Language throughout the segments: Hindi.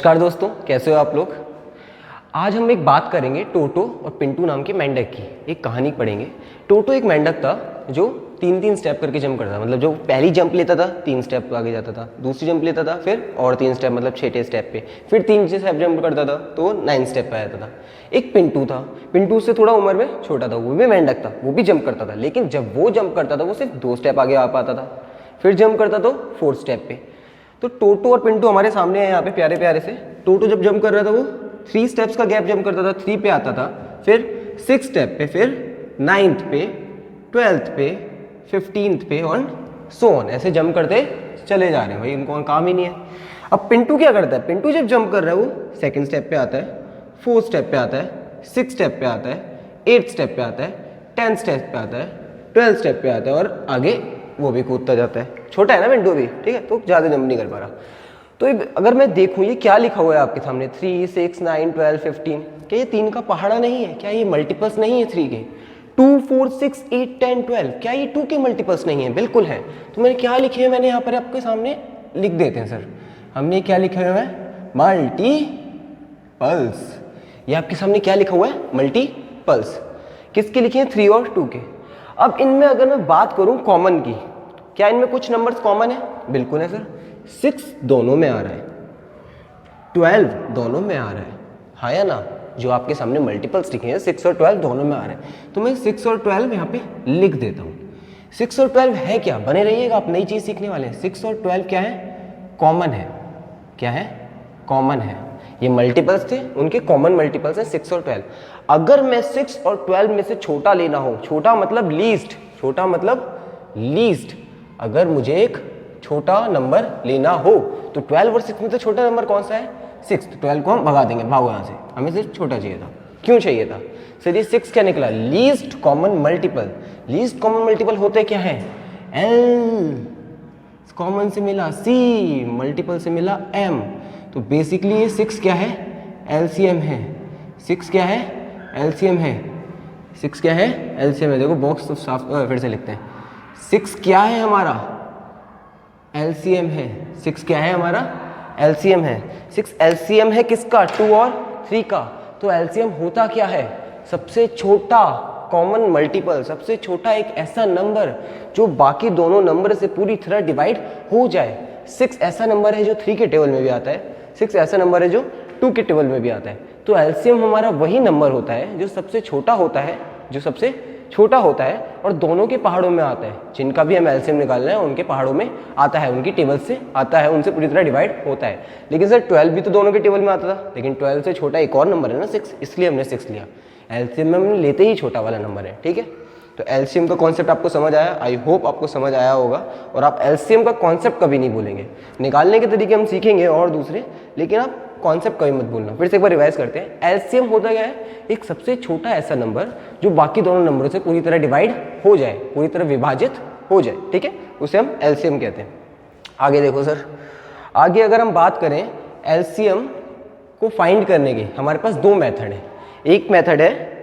नमस्कार दोस्तों, कैसे हो आप लोग। आज हम एक बात करेंगे टोटो और पिंटू नाम के मेंढक की। एक कहानी पढ़ेंगे। टोटो एक मेंढक था जो 3-3 स्टेप करके जंप करता था। मतलब जो पहली जंप लेता था 3 स्टेप आगे जाता था, दूसरी जंप लेता था फिर और 3 स्टेप, मतलब 6 स्टेप पे, फिर 3 स्टेप जंप करता था तो 9 स्टेप पे आ जाता था। एक पिंटू था, पिंटू से थोड़ा उम्र में छोटा था, वो भी मेंढक था, वो भी जंप करता था। लेकिन जब वो जंप करता था वो सिर्फ 2 स्टेप आगे आ पाता था, फिर जंप करता तो 4 स्टेप पे। तो टोटो और पिंटू हमारे सामने है यहाँ पे प्यारे प्यारे से। टोटो जब जंप कर रहा था वो 3 स्टेप्स का गैप जंप करता था, 3 पे आता था, फिर 6 स्टेप पे, फिर 9th पे, 12th पे, 15th पे और सो ऑन, ऐसे जंप करते चले जा रहे हैं। भाई इनको काम ही नहीं है। अब पिंटू क्या करता है, पिंटू जब जंप कर रहा है वो 2nd स्टेप पे आता है, 4th स्टेप पे आता है, 6th स्टेप पे आता है, 8th स्टेप पे आता है, 10th स्टेप पे आता है, 12th स्टेप पे आता है और आगे वो भी कूदता जाता है। छोटा है ना पिंटू भी, ठीक है, तो ज़्यादा जंप नहीं कर पा रहा। तो अगर मैं देखूं ये क्या लिखा हुआ है आपके सामने, 3, 6, 9, 12, 15, क्या ये 3 का पहाड़ा नहीं है? क्या ये मल्टीपल्स नहीं है 3 के? 2, 4, 6, 8, 10, 12, क्या ये 2 के मल्टीपल्स नहीं है? बिल्कुल है। तो मैंने क्या लिखे हैं, मैंने यहाँ पर आपके सामने लिख देते हैं सर। हमने क्या लिखा हुआ है, मल्टीपल्स। ये आपके सामने क्या लिखा हुआ है, मल्टीपल्स। किसके लिखे हैं, 3 और 2 के। अब इनमें अगर मैं बात करूं कॉमन की, क्या इनमें कुछ नंबर्स कॉमन है? बिल्कुल है सर। 6 दोनों में आ रहा है, 12 दोनों में आ रहा है, हाँ या ना? जो आपके सामने मल्टीपल्स लिखे हैं 6 और 12 दोनों में आ रहे हैं, तो मैं 6 और 12 यहाँ पे लिख देता हूँ। 6 और 12 है क्या, बने रहिएगा, आप नई चीज़ सीखने वाले हैं। 6 और 12 क्या है, कॉमन है। क्या है, कॉमन है। ये मल्टीपल्स थे, उनके कॉमन मल्टीपल्स हैं 6 और 12। अगर मैं 6 और 12 में से छोटा लेना हो, छोटा मतलब लीस्ट, छोटा मतलब लीस्ट, अगर मुझे एक छोटा नंबर लेना हो तो 12 और 6 में से छोटा नंबर कौन सा है, 6। तो 12 को हम भगा देंगे, भागो यहाँ से, हमें सिर्फ छोटा चाहिए था। क्यों चाहिए था सर? ये 6 क्या निकला, least common multiple. Least common multiple होते क्या है, L कॉमन से मिला C, मल्टीपल से मिला M। तो बेसिकली ये 6 क्या है, LCM है। 6 क्या है, LCM है। 6 क्या है, LCM है। देखो बॉक्स तो साफ फिर से लिखते हैं। 6 क्या है हमारा, LCM है। 6 क्या है हमारा, LCM है। 6 LCM है किसका, 2 और 3 का। तो LCM होता क्या है, सबसे छोटा कॉमन मल्टीपल, सबसे छोटा एक ऐसा नंबर जो बाकी दोनों नंबर से पूरी तरह डिवाइड हो जाए। 6 ऐसा नंबर है जो 3 के टेबल में भी आता है, 6 ऐसा नंबर है जो 2 के टेबल में भी आता है। तो LCM हमारा वही नंबर होता है जो सबसे छोटा होता है, जो सबसे छोटा होता है और दोनों के पहाड़ों में आता है। जिनका भी हम LCM निकाल रहे हैं उनके पहाड़ों में आता है, उनकी टेबल से आता है, उनसे पूरी तरह डिवाइड होता है। लेकिन सर 12 भी तो दोनों के टेबल में आता था, लेकिन 12 से छोटा एक और नंबर है ना 6, इसलिए हमने 6 लिया। LCM में हमने लेते ही छोटा वाला नंबर है, ठीक है। तो LCM का कॉन्सेप्ट आपको समझ आया, आई होप आपको समझ आया होगा। और आप LCM का कॉन्सेप्ट कभी नहीं भूलेंगे। निकालने के तरीके हम सीखेंगे और दूसरे, लेकिन आप कॉन्सेप्ट कभी मत भूलना। फिर से एक बार रिवाइज करते हैं। LCM होता क्या है, एक सबसे छोटा ऐसा नंबर जो बाकी दोनों नंबरों से पूरी तरह डिवाइड हो जाए, पूरी तरह विभाजित हो जाए, ठीक है, उसे हम LCM कहते हैं। आगे देखो सर, आगे अगर हम बात करें LCM को फाइंड करने के, हमारे पास 2 मेथड है। एक मेथड है,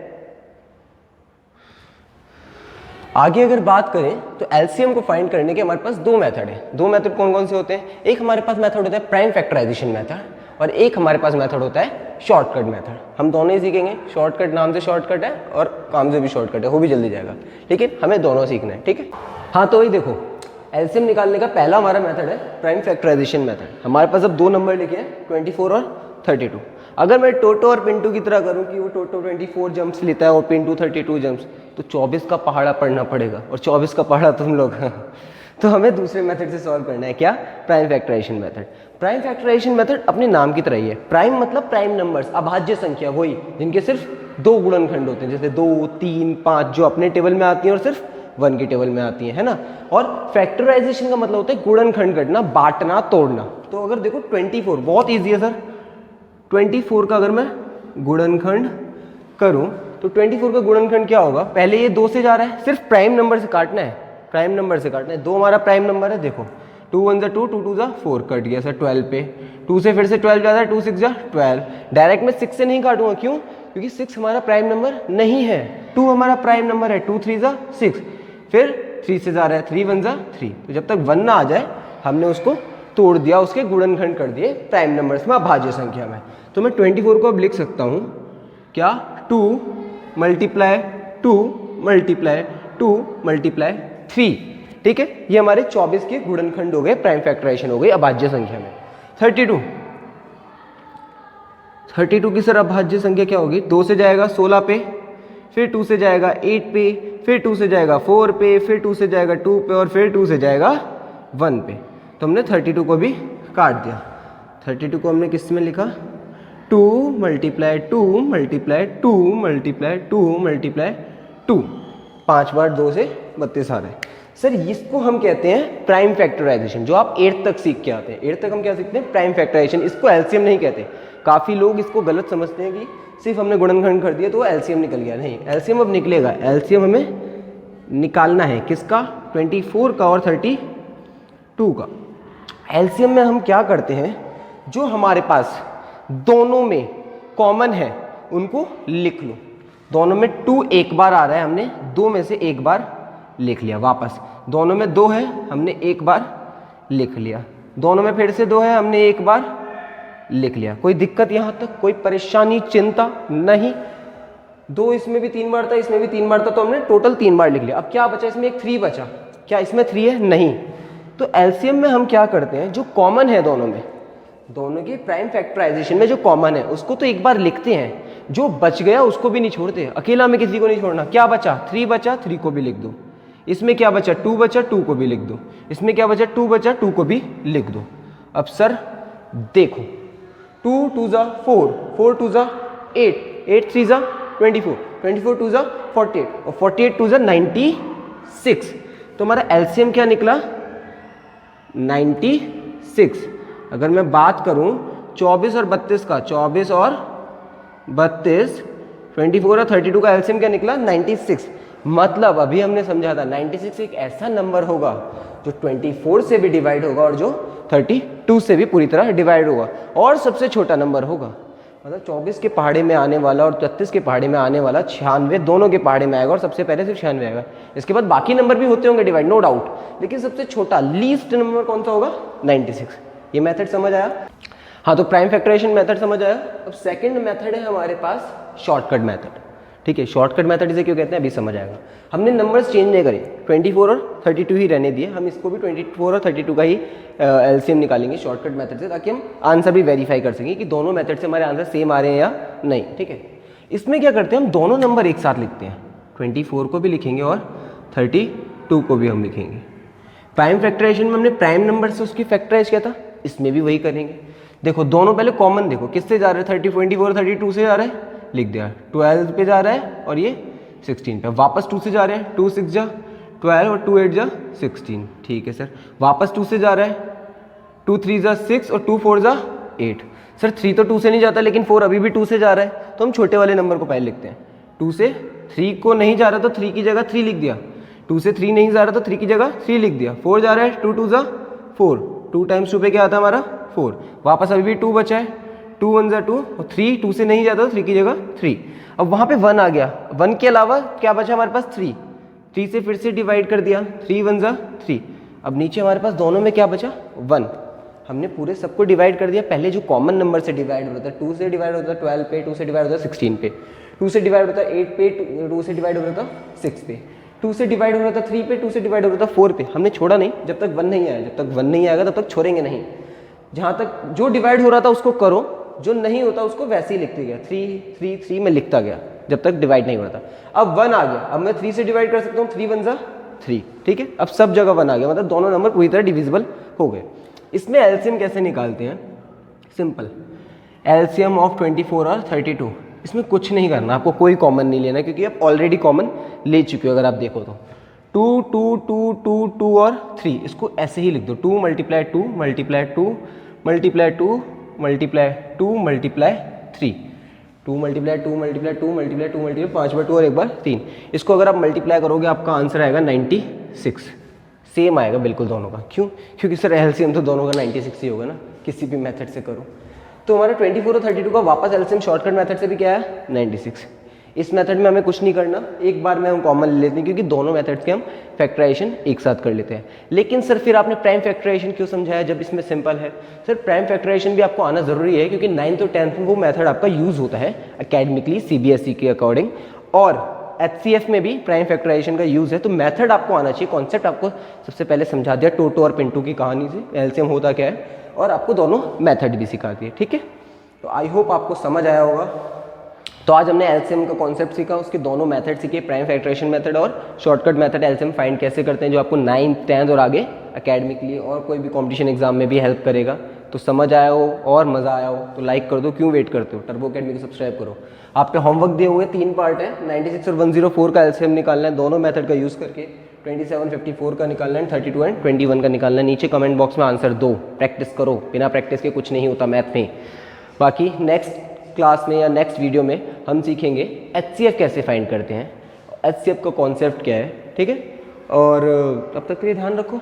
आगे अगर बात करें तो LCM को फाइंड करने के हमारे पास 2 मेथड है। 2 मेथड कौन कौन से होते हैं, एक हमारे पास मेथड होता है प्राइम फैक्टराइजेशन मेथड और एक हमारे पास मेथड होता है शॉर्टकट मेथड। हम दोनों ही सीखेंगे। शॉर्टकट नाम से शॉर्टकट है और काम से भी शॉर्टकट है, वो भी जल्दी जाएगा, लेकिन हमें दोनों सीखना है, ठीक है। हाँ, तो वही देखो, LCM निकालने का पहला हमारा मेथड है प्राइम फैक्टराइजेशन मेथड। हमारे पास अब 2 नंबर लिखे हैं, 24 और 32। अगर मैं टोटो और पिंटू की तरह करूं कि वो टोटो 24 जंप्स लेता है और पिंटू 32 जंप्स, तो 24 का पहाड़ा पढ़ना पड़ेगा और 24 का पहाड़ा तुम लोग तो हमें दूसरे मेथड से सॉल्व करना है। क्या, prime factorisation method. Prime factorisation method अपने नाम की तरह ही है। प्राइम मतलब प्राइम नंबर्स, अभाज्य संख्या, वही जिनके सिर्फ 2 गुणनखंड होते हैं, जैसे 2, 3, 5 जो अपने टेबल में आती हैं और सिर्फ 1 के टेबल में आती है ना। और फैक्टराइजेशन का मतलब होता है गुणनखंड करना, बांटना, तोड़ना। तो अगर देखो 24 बहुत ईजी है सर। 24 का अगर मैं गुणनखंड करूं तो 24 का गुणनखंड क्या होगा, पहले ये 2 से जा रहा है, सिर्फ प्राइम नंबर से काटना है, प्राइम नंबर से काटना है। 2 हमारा प्राइम नंबर है, देखो 2 1 जा 2, 2 2 जा 4, कट गया सर 12 पे। 2 से फिर से 12 जाता है, 2 6 जा 12। डायरेक्ट मैं 6 से नहीं काटूंगा, क्यों, क्योंकि 6 हमारा प्राइम नंबर नहीं है, 2 हमारा प्राइम नंबर है। 2 3 जा 6, फिर 3 से जा रहा है, 3 1 जा 3। तो जब तक 1 ना आ जाए हमने उसको तोड़ दिया, उसके गुणनखंड कर दिए प्राइम नंबर्स में, अभाज्य संख्या में। तो मैं 24 को अब लिख सकता हूँ क्या, 2 मल्टीप्लाई 2 मल्टीप्लाई 2 मल्टीप्लाई 3, ठीक है। ये हमारे 24 के गुणनखंड हो गए, प्राइम फैक्टराइजेशन हो गई अभाज्य संख्या में। 32 की सर अभाज्य संख्या क्या होगी, 2 से जाएगा 16 पे, फिर 2 से जाएगा 8 पे, फिर 2 से जाएगा 4 पे, फिर 2 से जाएगा 2 पे, और फिर 2 से जाएगा 1 पे। तो हमने 32 को भी काट दिया। 32 को हमने किस में लिखा, 2 मल्टीप्लाई 2 मल्टीप्लाई 2 मल्टीप्लाई 2 मल्टीप्लाई 2, 5 बार 2 से 32 आ रहे हैं। सर इसको हम कहते हैं प्राइम फैक्टराइजेशन, जो आप 8th तक सीख के आते हैं। 8th तक हम क्या सीखते हैं, प्राइम फैक्टराइजेशन। इसको एलसीएम नहीं कहते। काफ़ी लोग इसको गलत समझते हैं कि सिर्फ हमने गुणनखंड कर दिया तो एलसीएम निकल गया। नहीं, एलसीएम अब निकलेगा। एलसीएम हमें निकालना है किसका, 24 का और 32 का। एलसीएम में हम क्या करते हैं, जो हमारे पास दोनों में कॉमन है उनको लिख लो। दोनों में 2 एक बार आ रहा है, हमने 2 में से एक बार लिख लिया। वापस दोनों में 2 है, हमने एक बार लिख लिया। दोनों में फिर से 2 है, हमने एक बार लिख लिया। कोई दिक्कत यहाँ तक, कोई परेशानी, चिंता नहीं। 2 इसमें भी 3 बार था, इसमें भी 3 बार था, तो हमने टोटल 3 बार लिख लिया। अब क्या बचा, इसमें एक 3 बचा। क्या इसमें 3 है, नहीं। तो एलसीएम में हम क्या करते हैं, जो कॉमन है दोनों में, दोनों की प्राइम फैक्टराइजेशन में जो कॉमन है उसको तो एक बार लिखते हैं, जो बच गया उसको भी नहीं छोड़ते। अकेला में किसी को नहीं छोड़ना। क्या बचा, 3 बचा, 3 को भी लिख दो। इसमें क्या बचा, 2 बचा, 2 को भी लिख दो। इसमें क्या बचा, 2 बचा, 2 को भी लिख दो। अब सर देखो, 2 2 जा 4, 4 2 जा 8, 8 3 जा 24, 24 2 जा 48, और 48 2 जा 96। तो हमारा एलसीएम क्या निकला, 96। अगर मैं बात करूं 24 और 32 का, 24 और 32, 24 और 32 का एलसीएम क्या निकला, 96। मतलब अभी हमने समझा था 96 एक ऐसा नंबर होगा जो 24 से भी डिवाइड होगा और जो 32 से भी पूरी तरह डिवाइड होगा, और सबसे छोटा नंबर होगा। मतलब 24 के पहाड़े में आने वाला और 33 के पहाड़े में आने वाला 96 दोनों के पहाड़े में आएगा, और सबसे पहले सिर्फ 96 आएगा। इसके बाद बाकी नंबर भी होते होंगे डिवाइड, नो डाउट, लेकिन सबसे छोटा लीस्ट नंबर कौन सा होगा, 96। ये मेथड समझ आया। हाँ, तो प्राइम फैक्टराइजेशन मेथड समझ आया। अब सेकंड मेथड है हमारे पास शॉर्टकट मेथड। ठीक है, शॉर्टकट मेथड इसे क्यों कहते हैं अभी समझ आएगा। हमने नंबर्स चेंज नहीं करे, 24 और 32 ही रहने दिए। हम इसको भी 24 और 32 का ही एलसीएम निकालेंगे शॉर्टकट मेथड से, ताकि हम आंसर भी वेरीफाई कर सकें कि दोनों मेथड से हमारे आंसर सेम आ रहे हैं या नहीं। ठीक है, इसमें क्या करते हैं, हम दोनों नंबर एक साथ लिखते हैं। 24 को भी लिखेंगे और 32 को भी हम लिखेंगे। प्राइम फैक्टराइजेशन में हमने प्राइम नंबर से उसकी फैक्टराइज किया था, इसमें भी वही करेंगे। देखो दोनों पहले कॉमन देखो, किससे जा रहे हैं, 24 और 32 से जा रहे हैं, लिख दिया। 12 पे जा रहा है और ये 16 पे। वापस 2 से जा रहे हैं, 2 6 जा 12 और 2 8 जा 16। ठीक है सर, वापस 2 से जा रहा है, 2 3 जा 6 और 2 4 जा 8। सर 3 तो 2 से नहीं जाता, लेकिन 4 अभी भी 2 से जा रहा है, तो हम छोटे वाले नंबर को पहले लिखते हैं। 2 से 3 को नहीं जा रहा तो 3 की जगह 3 लिख दिया। 2 से 3 नहीं जा रहा तो 3 की जगह 3 लिख दिया। 4 जा रहा है, 2 2 जा 4, 2 टाइम्स 2 पे क्या आता है हमारा 4। वापस अभी भी 2 बचा है, 2 1 जा 2 और 3 2 से नहीं जाता तो 3 की जगह 3। अब वहाँ पे 1 आ गया, 1 के अलावा क्या बचा हमारे पास 3, 3 से फिर से डिवाइड कर दिया, 3 1 जा 3। अब नीचे हमारे पास दोनों में क्या बचा 1। हमने पूरे सबको डिवाइड कर दिया। पहले जो कॉमन नंबर से डिवाइड होता है, 2 से डिवाइड होता है 12 पे, 2 से डिवाइड होता है 16 पे, 2 से डिवाइड होता है 8 पे, 2 से डिवाइड हो रहा था 6 पे, 2 से डिवाइड हो रहा था 3 पे, 2 से डिवाइड हो रहा था 4 पे। हमने छोड़ा नहीं, जब तक 1 नहीं आया। जब तक 1 नहीं आएगा तब तक छोड़ेंगे नहीं। जहाँ तक जो डिवाइड हो रहा था उसको करो, जो नहीं होता उसको वैसे ही लिखते गया। 3 3 3 में लिखता गया जब तक डिवाइड नहीं हो रहा था। अब 1 आ गया, अब मैं 3 से डिवाइड कर सकता हूँ, 3 1 जा 3। ठीक है, अब सब जगह 1 आ गया, मतलब दोनों नंबर पूरी तरह डिविजिबल हो गए। इसमें एलसीएम कैसे निकालते हैं, सिंपल, एलसीएम ऑफ 24 और 32। इसमें कुछ नहीं करना, आपको कोई कॉमन नहीं लेना, क्योंकि आप ऑलरेडी कॉमन ले चुके हो। अगर आप देखो तो 2 2 2 2 2 और 3, इसको ऐसे ही लिख दो। 2 multiply 2 multiply 2 multiply 2 multiply 2 multiply 3, 2 multiply 2 multiply 2 multiply 2 multiply 5 बार 2 और 1 बार 3। इसको अगर आप मल्टीप्लाई करोगे आपका आंसर आएगा 96। सेम आएगा बिल्कुल दोनों का। क्यों? क्योंकि सर एलसीएम तो दोनों का 96 ही होगा ना, किसी भी मेथड से करो। तो हमारा 24 और 32 का वापस एलसीएम शॉर्टकट मेथड से भी क्या है 96। इस मेथड में हमें कुछ नहीं करना, एक बार में हम कॉमन ले लेते हैं क्योंकि दोनों मेथड्स के हम फैक्टराइजेशन एक साथ कर लेते हैं। लेकिन सर फिर आपने प्राइम फैक्टराइजेशन क्यों समझाया जब इसमें सिंपल है? सर प्राइम फैक्टराइजेशन भी आपको आना ज़रूरी है क्योंकि 9th और 10th में वो मेथड आपका यूज़ होता है एकेडमिकली CBSE के अकॉर्डिंग, और HCF में भी प्राइम फैक्टराइजेशन का यूज़ है। तो मेथड आपको आना चाहिए, कॉन्सेप्ट आपको सबसे पहले समझा दिया टोटो और पिंटू की कहानी से एलसीएम होता क्या है, और आपको दोनों मेथड भी सिखा दिए। ठीक है, तो आई होप आपको समझ आया होगा। तो आज हमने एलसीएम का कॉन्सेप्ट सीखा, उसके दोनों मेथड सीखे, प्राइम फैक्टराइजेशन मेथड और शॉर्टकट मेथड एलसीएम फाइंड कैसे करते हैं, जो आपको 9th 10th और आगे एकेडमिकली और कोई भी कंपटीशन एग्जाम में भी हेल्प करेगा। तो समझ आया हो और मज़ा आया हो तो लाइक कर दो, क्यों वेट करते हो, टर्बो अकेडमी को सब्सक्राइब करो। आप पे होमवर्क दिए हुए 3 पार्ट है, 96 और 104 का एलसीएम निकालना है दोनों मेथड का यूज़ करके, 27 54 का निकालना है, 32 एंड 21 का निकालना है। नीचे कमेंट बॉक्स में आंसर दो, प्रैक्टिस करो, बिना प्रैक्टिस के कुछ नहीं होता मैथ में। बाकी नेक्स्ट क्लास में या नेक्स्ट वीडियो में हम सीखेंगे HCF कैसे फाइंड करते हैं, HCF का कॉन्सेप्ट क्या है। ठीक है, और तब तक के लिए ध्यान रखो।